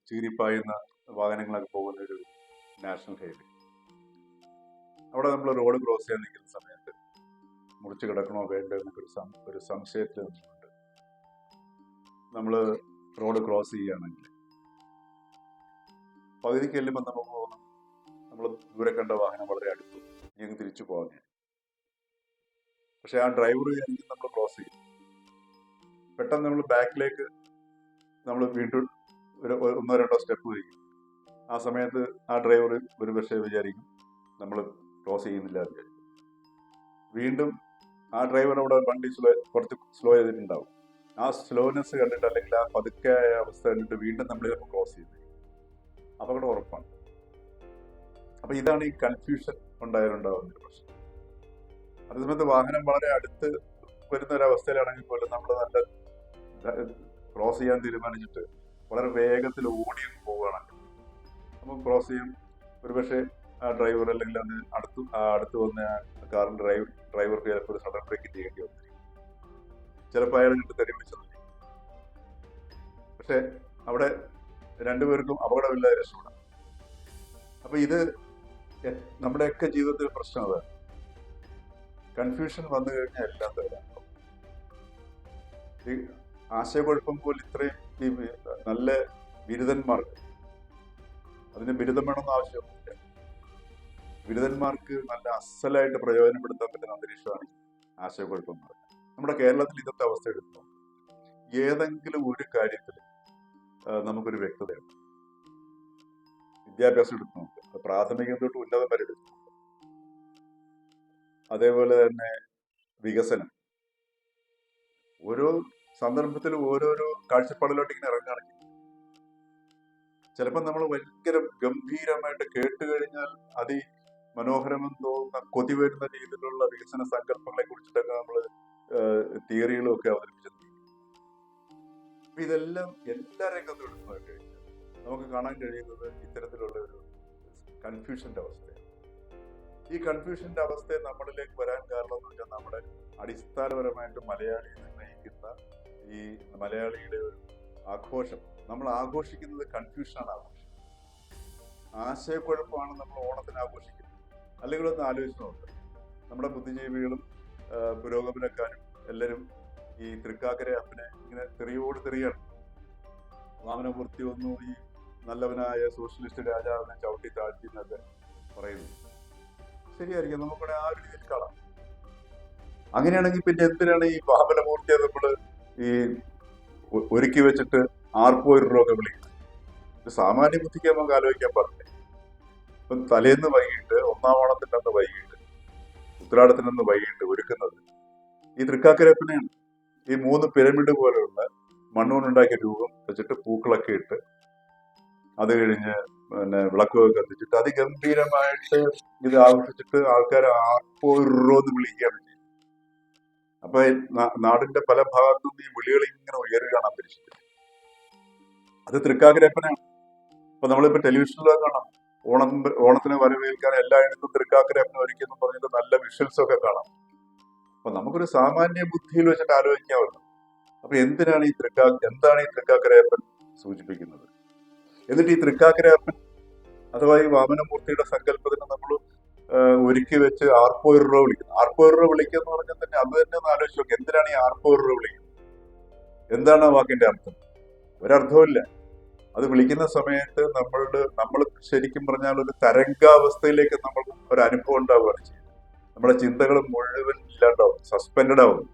ചീറിപ്പായുന്ന വാഹനങ്ങളൊക്കെ പോകുന്ന ഒരു നാഷണൽ ഹൈവേ. അവിടെ നമ്മൾ റോഡ് ക്രോസ് ചെയ്യാൻ നിൽക്കുന്ന സമയത്ത് മുറിച്ച് കിടക്കണോ വേണ്ടോ എന്നൊക്കെ ഒരു സംശയത്തിൽ നിന്നുകൊണ്ട് നമ്മൾ റോഡ് ക്രോസ് ചെയ്യുകയാണെങ്കിൽ പകുതിക്ക് ചെല്ലുമ്പോൾ നമുക്ക് തോന്നും നമ്മൾ ദൂരെ കണ്ട വാഹനം വളരെ അടുത്തു, ഇനി തിരിച്ചു പോകാൻ. പക്ഷെ ആ ഡ്രൈവർ നമ്മൾ ക്രോസ് ചെയ്യും. പെട്ടെന്ന് നമ്മൾ ബാക്കിലേക്ക് നമ്മൾ വീണ്ടും ഒരു 1-2 സ്റ്റെപ്പ് വയ്ക്കും. ആ സമയത്ത് ആ ഡ്രൈവർ ഒരു പക്ഷേ വിചാരിക്കും നമ്മൾ ക്രോസ് ചെയ്യുന്നില്ല എന്ന് വിചാരിക്കും. വീണ്ടും ആ ഡ്രൈവർ അവിടെ വണ്ടി കുറച്ച് സ്ലോ ചെയ്തിട്ടുണ്ടാവും. ആ സ്ലോനെസ് കണ്ടിട്ട് അല്ലെങ്കിൽ ആ പതുക്കെയായ അവസ്ഥ കണ്ടിട്ട് വീണ്ടും നമ്മൾ ചിലപ്പോൾ ക്രോസ് ചെയ്യുന്നത് അപകടം ഉറപ്പാണ്. അപ്പൊ ഇതാണ് ഈ കൺഫ്യൂഷൻ ഉണ്ടാകുന്ന ഒരു പ്രശ്നം. അതേസമയത്ത് വാഹനം വളരെ അടുത്ത് വരുന്ന ഒരു അവസ്ഥയിലാണെങ്കിൽ പോലും നമ്മൾ നല്ല ക്രോസ് ചെയ്യാൻ തീരുമാനിച്ചിട്ട് വളരെ വേഗത്തിൽ ഓടി പോവുകയാണെങ്കിൽ നമുക്ക് ക്രോസ് ചെയ്യും. ഒരുപക്ഷെ ആ ഡ്രൈവർ അല്ലെങ്കിൽ അത് അടുത്ത് വന്ന കാറിന്റെ ഡ്രൈവർക്ക് ചിലപ്പോൾ ഒരു സഡൻ ബ്രേക്ക് ചെയ്യേണ്ടി വന്നിരിക്കും. ചിലപ്പോൾ അയാൾ കിട്ടി തെരുവിച്ചത്. പക്ഷെ അവിടെ രണ്ടുപേർക്കും അപകടമില്ലാതെ രക്ഷപ്പെടാം. അപ്പൊ ഇത് നമ്മുടെയൊക്കെ ജീവിതത്തിൽ പ്രശ്നം അതാണ്. കൺഫ്യൂഷൻ വന്നു കഴിഞ്ഞാൽ എല്ലാം തരാം. ഈ ആശയക്കുഴപ്പം പോലെ ഇത്രയും ഈ നല്ല ബിരുദന്മാർക്ക് അതിന് ബിരുദം വേണമെന്ന് ആവശ്യമൊന്നുമില്ല. ബിരുദന്മാർക്ക് നല്ല അസലായിട്ട് പ്രയോജനപ്പെടുത്താൻ പറ്റുന്ന അന്തരീക്ഷമാണ് ആശയക്കുഴപ്പം എന്ന് പറയുന്നത്. നമ്മുടെ കേരളത്തിൽ ഇന്നത്തെ അവസ്ഥ എടുക്കുമ്പോൾ ഏതെങ്കിലും ഒരു കാര്യത്തിൽ നമുക്കൊരു വ്യക്തതയുണ്ട്. വിദ്യാഭ്യാസം എടുത്തു നോക്കുക, പ്രാഥമികം തൊട്ട് ഉന്നതം വരെ എടുത്തു. അതേപോലെ തന്നെ വികസനം. ഓരോ സന്ദർഭത്തിലും ഓരോരോ കാഴ്ചപ്പാടിലോട്ട് ഇങ്ങനെ ഇറങ്ങുകയാണ്. ചിലപ്പോൾ നമ്മൾ ഭയങ്കര ഗംഭീരമായിട്ട് കേട്ട് കഴിഞ്ഞാൽ മനോഹരമെന്ന് തോന്നുന്ന കൊതി വരുന്ന രീതിയിലുള്ള വികസന സങ്കല്പങ്ങളെ കുറിച്ചിട്ടൊക്കെ നമ്മൾ തിയറികളും ഒക്കെ അവതരിപ്പിച്ചിട്ടുണ്ട്. അപ്പൊ ഇതെല്ലാം എല്ലാ രംഗത്തും എടുത്തു കഴിഞ്ഞാൽ നമുക്ക് കാണാൻ കഴിയുന്നത് ഇത്തരത്തിലുള്ള ഒരു കൺഫ്യൂഷന്റെ അവസ്ഥയാണ്. ഈ കൺഫ്യൂഷന്റെ അവസ്ഥയെ നമ്മളിലേക്ക് വരാൻ കാരണം എന്ന് വെച്ചാൽ നമ്മുടെ അടിസ്ഥാനപരമായിട്ട് മലയാളി നിർണ്ണയിക്കുന്ന ഈ മലയാളിയുടെ ഒരു ആഘോഷം, നമ്മൾ ആഘോഷിക്കുന്നത് കൺഫ്യൂഷനാണ് ആഘോഷം. ആശയക്കുഴപ്പമാണ് നമ്മൾ ഓണത്തിന് ആഘോഷിക്കുന്നത്. അല്ലെങ്കിൽ ഒന്ന് ആലോചിച്ച് നോക്കുക, നമ്മുടെ ബുദ്ധിജീവികളും പുരോഗമനക്കാരും എല്ലാവരും ഈ തൃക്കാക്കര അപ്പനെ ഇങ്ങനെ തെറിയാണ്. വാമനമൂർത്തി ഒന്നും ഈ നല്ലവനായ സോഷ്യലിസ്റ്റ് രാജാവിനെ ചവിട്ടി താഴ്ത്തി എന്നൊക്കെ പറയുന്നു. ശരിയായിരിക്കും, നമുക്കിവിടെ ആ ഒരു രീതിയിൽ കാണാം. അങ്ങനെയാണെങ്കിൽ പിന്നെ എന്തിനാണ് ഈ വാമനമൂർത്തിയെ നമ്മൾ ഈ ഒരുക്കി വെച്ചിട്ട് ആർപ്പോയിരൊക്കെ വിളിക്കുന്നത്? സാമാന്യ ബുദ്ധിക്ക് നമുക്ക് ആലോചിക്കാൻ പാടില്ലേ? ഇപ്പം തലേന്ന് വൈകിട്ട്, ഒന്നാം ഓണത്തിൻ്റെ അന്ന് വൈകിട്ട്, ഉത്രാടത്തിനന്ന് വൈകിട്ട് ഒരുക്കുന്നത് ഈ തൃക്കാക്കരപ്പനെയാണ്. ഈ 3 പിരമിഡ് പോലെയുള്ള മണ്ണുകൊണ്ടുണ്ടാക്കിയ രൂപം വെച്ചിട്ട് പൂക്കളൊക്കെ ഇട്ട് അത് കഴിഞ്ഞ് പിന്നെ വിളക്കൊക്കെ കത്തിച്ചിട്ട് അതിഗംഭീരമായിട്ട് ഇത് ആഘോഷിച്ചിട്ട് ആൾക്കാർ ആർപ്പോയിരോന്ന് വിളിക്കുകയാണ് ചെയ്യുന്നത്. അപ്പൊ നാടിന്റെ പല ഭാഗത്തും ഈ വിളികൾ ഇങ്ങനെ ഉയരുകയാണ് അന്തരീക്ഷത്തിൽ. അത് തൃക്കാക്കരപ്പനാണ്. അപ്പൊ നമ്മളിപ്പോ ടെലിവിഷനിലൊക്കെ കാണാം, ഓണത്തിന് വരവേൽക്കാൻ എല്ലായിടത്തും തൃക്കാക്കരപ്പനെ ഒരുക്കിയെന്ന് പറഞ്ഞിട്ട് നല്ല വിഷ്വൽസ് ഒക്കെ കാണാം. അപ്പൊ നമുക്കൊരു സാമാന്യ ബുദ്ധിയിൽ വെച്ചിട്ട് ആലോചിക്കാമല്ലോ. അപ്പൊ എന്താണ് ഈ തൃക്കാക്കരയപ്പൻ സൂചിപ്പിക്കുന്നത്? എന്നിട്ട് ഈ തൃക്കാക്കരയപ്പൻ അഥവാ ഈ വാമനമൂർത്തിയുടെ സങ്കല്പത്തിന് നമ്മൾ ഒരുക്കി വെച്ച് ആർപ്പോയിരോ വിളിക്കുന്നു. ആർപ്പോയിരോ വിളിക്കുക എന്ന് പറഞ്ഞാൽ തന്നെ അത് തന്നെ ഒന്ന് ആലോചിച്ച് നോക്കുക. എന്തിനാണ് ഈ ആർപ്പോയിരോ വിളിക്കുന്നത്? എന്താണ് ആ വാക്കിന്റെ അർത്ഥം? ഒരർത്ഥവുമില്ല. അത് വിളിക്കുന്ന സമയത്ത് നമ്മൾ ശരിക്കും പറഞ്ഞാൽ ഒരു തരംഗാവസ്ഥയിലേക്ക് നമ്മൾ ഒരു അനുഭവം ഉണ്ടാവുകയാണ് ചെയ്യുന്നത്. നമ്മുടെ ചിന്തകൾ മുഴുവൻ ഇല്ലാണ്ടാവും, സസ്പെൻഡഡ് ആവും.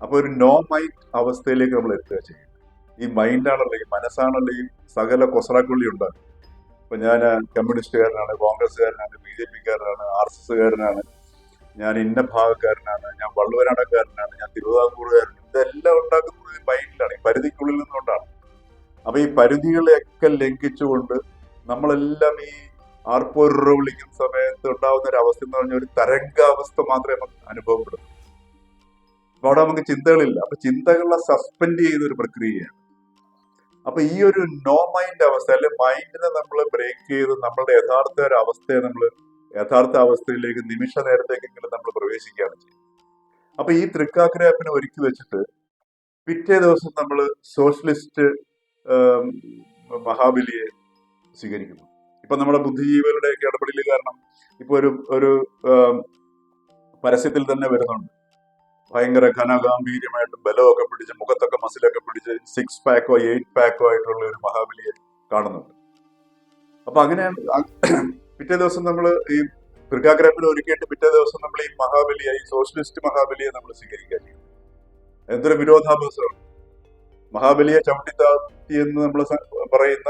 അപ്പൊ ഒരു നോ മൈൻഡ് അവസ്ഥയിലേക്ക് നമ്മൾ എത്തുക ചെയ്യുന്നത്. ഈ മൈൻഡാണല്ലോ, ഈ മനസ്സാണല്ലോ ഈ സകല കൊസറാക്കുള്ളി ഉണ്ടാകും. ഇപ്പൊ ഞാൻ കമ്മ്യൂണിസ്റ്റുകാരനാണ്, കോൺഗ്രസ്സുകാരനാണ്, BJP-കാരനാണ്, RSS-കാരനാണ്, ഞാൻ ഇന്ന ഭാഗക്കാരനാണ്, ഞാൻ വള്ളുവനാടക്കാരനാണ്, ഞാൻ തിരുവിതാംകൂറുകാരനാണ്. ഇതെല്ലാം ഉണ്ടാക്കുന്നത് മൈൻഡിലാണ്, ഈ പരിധിക്കുള്ളിൽ നിന്നുകൊണ്ടാണ്. അപ്പൊ ഈ പരിധികളെയൊക്കെ ലംഘിച്ചുകൊണ്ട് നമ്മളെല്ലാം ഈ ആർപ്പോയിരോ വിളിക്കുന്ന സമയത്ത് ഉണ്ടാവുന്ന ഒരു അവസ്ഥ എന്ന് പറഞ്ഞാൽ ഒരു തരംഗാവസ്ഥ മാത്രമേ നമുക്ക് അനുഭവപ്പെടുന്നു. അപ്പൊ അവിടെ നമുക്ക് ചിന്തകളില്ല. അപ്പൊ ചിന്തകളെ സസ്പെൻഡ് ചെയ്യുന്ന ഒരു പ്രക്രിയയാണ്. അപ്പൊ ഈ ഒരു നോ മൈൻഡ് അവസ്ഥ, അല്ലെങ്കിൽ മൈൻഡിനെ നമ്മൾ ബ്രേക്ക് ചെയ്ത് നമ്മളുടെ യഥാർത്ഥ അവസ്ഥയിലേക്ക് നിമിഷ നേരത്തേക്കെങ്കിലും നമ്മൾ പ്രവേശിക്കുകയാണ് ചെയ്യുന്നത്. അപ്പൊ ഈ തൃക്കാക്കരയപ്പനെ ഒരുക്കി വെച്ചിട്ട് പിറ്റേ ദിവസം നമ്മൾ സോഷ്യലിസ്റ്റ് മഹാബലിയെ സ്വീകരിക്കുന്നു. ഇപ്പൊ നമ്മുടെ ബുദ്ധിജീവികളുടെയൊക്കെ ഇടപെടൽ കാരണം ഇപ്പൊ ഒരു പരസ്യത്തിൽ തന്നെ വരുന്നുണ്ട്, ഭയങ്കര ഘനഗാംഭീര്യമായിട്ട് ബലമൊക്കെ പിടിച്ച് മുഖത്തൊക്കെ മസിലൊക്കെ പിടിച്ച് 6 പാക്കോ 8 പാക്കോ ആയിട്ടുള്ള ഒരു മഹാബലിയെ കാണുന്നുണ്ട്. അപ്പൊ അങ്ങനെയാണ് പിറ്റേ ദിവസം നമ്മൾ ഈ തൃക്കാക്കരപ്പനെ ഒരുക്കിയിട്ട് പിറ്റേ ദിവസം നമ്മൾ ഈ മഹാബലിയെ, ഈ സോഷ്യലിസ്റ്റ് മഹാബലിയെ നമ്മൾ സ്വീകരിക്കുക ചെയ്യും. എന്തൊരു വിരോധാഭാസമാണ്. മഹാബലിയെ ചവിട്ടിത്താത്തി എന്ന് നമ്മൾ പറയുന്ന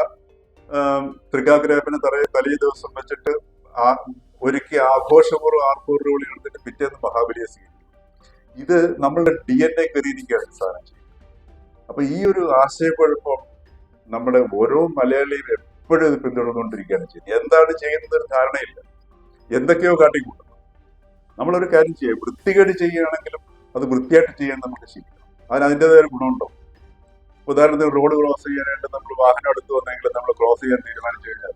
തൃക്കാക്കരപ്പനെ തലേ ദിവസം വെച്ചിട്ട് ഒരുക്കി ആഘോഷപൂർവ്വം ആർപ്പൂർവ്വം എടുത്തിട്ട് പിറ്റേന്ന് മഹാബലിയെ സ്വീകരിക്കും. ഇത് നമ്മളുടെ DNA കയറിയിരിക്കുകയാണ് സാധനം ചെയ്യുന്നത്. അപ്പൊ ഈ ഒരു ആശയക്കുഴപ്പം നമ്മുടെ ഓരോ മലയാളിയും എപ്പോഴും ഇത് പിന്തുടർന്നുകൊണ്ടിരിക്കുകയാണ് ചെയ്യുന്നത്. എന്താണ് ചെയ്യുന്നത് ഒരു ധാരണയില്ല, എന്തൊക്കെയോ കാട്ടിക്കൂട്ടും. നമ്മളൊരു കാര്യം ചെയ്യുക, വൃത്തികേട് ചെയ്യുകയാണെങ്കിലും അത് വൃത്തിയായിട്ട് ചെയ്യാൻ നമുക്ക് ശീലിക്കണം. അതിൻ്റെതായ ഗുണമുണ്ടോ? ഉദാഹരണത്തിന് റോഡ് ക്രോസ് ചെയ്യാനായിട്ട് നമ്മൾ വാഹനം എടുത്തു വന്നെങ്കിൽ നമ്മൾ ക്രോസ് ചെയ്യാൻ തീരുമാനിച്ചു കഴിഞ്ഞാൽ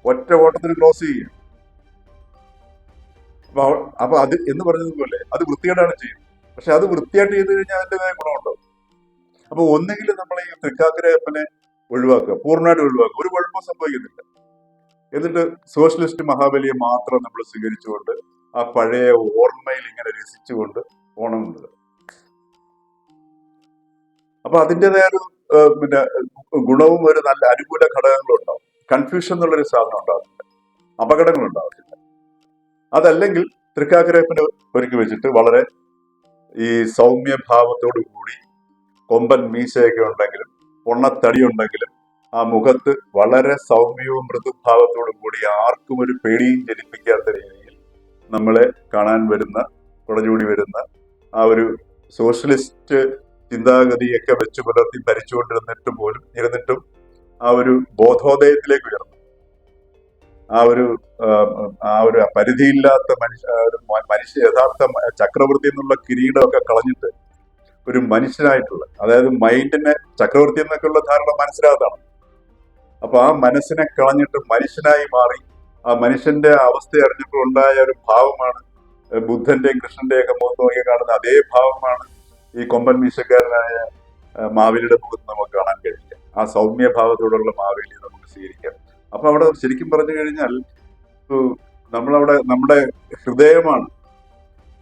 ഒറ്റ ഓട്ടത്തിന് ക്രോസ് ചെയ്യും. അപ്പൊ അത് എന്ന് പറഞ്ഞതുപോലെ അത് വൃത്തികേടാണ് ചെയ്യുന്നത്. പക്ഷെ അത് വൃത്തിയായിട്ട് ചെയ്ത് കഴിഞ്ഞാൽ അതിൻ്റെതായ ഗുണമുണ്ടോ? അപ്പൊ ഒന്നെങ്കിൽ നമ്മൾ ഈ തൃക്കാക്കരപ്പനെ ഒഴിവാക്കുക, പൂർണ്ണമായിട്ട് ഒഴിവാക്കുക, ഒരു കുഴപ്പം സംഭവിക്കുന്നില്ല. എന്നിട്ട് സോഷ്യലിസ്റ്റ് മഹാബലിയെ മാത്രം നമ്മൾ സ്വീകരിച്ചുകൊണ്ട് ആ പഴയ ഓർമ്മയിൽ ഇങ്ങനെ രസിച്ചുകൊണ്ട് ഓണം കൊണ്ടുവരിക. അപ്പൊ അതിൻ്റെതായ ഒരു പിന്നെ ഗുണവും ഒരു നല്ല അനുകൂല ഘടകങ്ങളും ഉണ്ടാവും. കൺഫ്യൂഷൻ എന്നുള്ളൊരു സാധനം ഉണ്ടാവില്ല, അപകടങ്ങൾ ഉണ്ടാവില്ല. അതല്ലെങ്കിൽ തൃക്കാക്കരപ്പനെ ഒരുക്കി വെച്ചിട്ട് വളരെ ഈ സൗമ്യഭാവത്തോടു കൂടി കൊമ്പൻ മീശയൊക്കെ ഉണ്ടെങ്കിലും പൊണ്ണത്തടി ഉണ്ടെങ്കിലും ആ മുഖത്ത് വളരെ സൗമ്യവും മൃദുഭാവത്തോടും കൂടി ആർക്കും ഒരു പേടിയും ജനിപ്പിക്കാത്ത രീതിയിൽ നമ്മളെ കാണാൻ വരുന്ന, കുടചൂടി വരുന്ന ആ ഒരു സോഷ്യലിസ്റ്റ് ചിന്താഗതിയൊക്കെ വെച്ചു പുലർത്തി ഇരുന്നിട്ടും ആ ഒരു ബോധോദയത്തിലേക്ക് ഉയർന്നു, ആ ഒരു പരിധിയില്ലാത്ത മനുഷ്യ യഥാർത്ഥ ചക്രവർത്തി എന്നുള്ള കിരീടമൊക്കെ കളഞ്ഞിട്ട് ഒരു മനുഷ്യനായിട്ടുള്ള, അതായത് മൈൻഡിനെ ചക്രവർത്തി എന്നൊക്കെയുള്ള ധാരണ മനസ്സിലാകത്താണ്. അപ്പൊ ആ മനസ്സിനെ കളഞ്ഞിട്ട് മനുഷ്യനായി മാറി ആ മനുഷ്യന്റെ അവസ്ഥ അറിഞ്ഞപ്പോൾ ഉണ്ടായ ഒരു ഭാവമാണ് ബുദ്ധന്റെയും കൃഷ്ണന്റെയും ഒക്കെ മുഖത്ത് നോക്കി കാണുന്ന അതേ ഭാവമാണ് ഈ കൊമ്പൻ മീശക്കാരനായ മാവേലിയുടെ മുഖത്ത് നമുക്ക് കാണാൻ കഴിയില്ല. ആ സൗമ്യഭാവത്തോടുള്ള മാവേലിയെ നമുക്ക് സ്വീകരിക്കാം. അപ്പൊ അവിടെ ശരിക്കും പറഞ്ഞു കഴിഞ്ഞാൽ നമ്മളവിടെ നമ്മുടെ ഹൃദയമാണ്,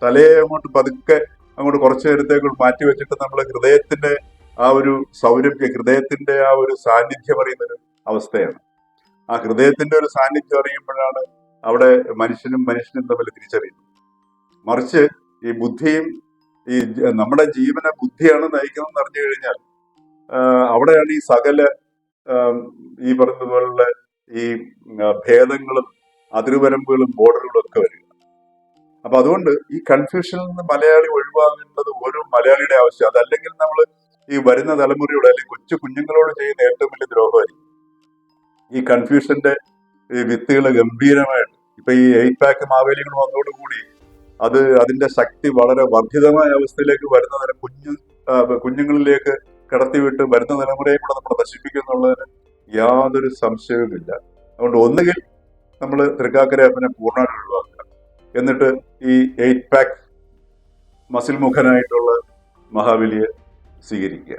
തലയെ അങ്ങോട്ട് പതുക്കെ അങ്ങോട്ട് കുറച്ചു നേരത്തേക്ക് മാറ്റി വെച്ചിട്ട് നമ്മൾ ഹൃദയത്തിന്റെ ആ ഒരു സൗരഭ്യം, ഹൃദയത്തിന്റെ ആ ഒരു സാന്നിധ്യം അറിയുന്നൊരു അവസ്ഥയാണ്. ആ ഹൃദയത്തിന്റെ ഒരു സാന്നിധ്യം അറിയുമ്പോഴാണ് അവിടെ മനുഷ്യനും തമ്മിൽ തിരിച്ചറിയുന്നത്. മറിച്ച് ഈ ബുദ്ധിയും ഈ നമ്മുടെ ജീവനെ ബുദ്ധിയാണ് നയിക്കുന്നതെന്ന് അറിഞ്ഞു കഴിഞ്ഞാൽ അവിടെയാണ് ഈ സകല ഈ പറഞ്ഞതുപോലുള്ള ഈ ഭേദങ്ങളും അതിർവരമ്പുകളും ബോർഡറുകളും ഒക്കെ വരിക. അപ്പൊ അതുകൊണ്ട് ഈ കൺഫ്യൂഷനിൽ നിന്ന് മലയാളി ഒഴിവാകേണ്ടത് ഓരോ മലയാളിയുടെ ആവശ്യം. അതല്ലെങ്കിൽ നമ്മൾ ഈ വരുന്ന തലമുറയോട് അല്ലെങ്കിൽ കൊച്ചു കുഞ്ഞുങ്ങളോട് ചെയ്യുന്ന ഏറ്റവും വലിയ ദ്രോഹമായിരിക്കും. ഈ കൺഫ്യൂഷന്റെ ഈ വിത്തുകൾ ഗംഭീരമായിട്ട് ഇപ്പൊ ഈ 8 പാക്ക് മാവേലികൾ വന്നതോടുകൂടി അതിന്റെ ശക്തി വളരെ വർദ്ധിതമായ അവസ്ഥയിലേക്ക് വരുന്നതിന് കുഞ്ഞുങ്ങളിലേക്ക് കടത്തിവിട്ട് വരുന്ന തലമുറയെ കൂടെ നമ്മൾ നശിപ്പിക്കുന്നുള്ളതിന് യാതൊരു സംശയവുമില്ല. അതുകൊണ്ട് ഒന്നുകിൽ നമ്മൾ തൃക്കാക്കരപ്പനെ പൂർണ്ണമായിട്ട് ഒഴിവാക്കുക, എന്നിട്ട് ഈ 8 പാക്ക് മസിൽ മുഖനായിട്ടുള്ള മഹാബലിയെ സ്വീകരിക്കുക.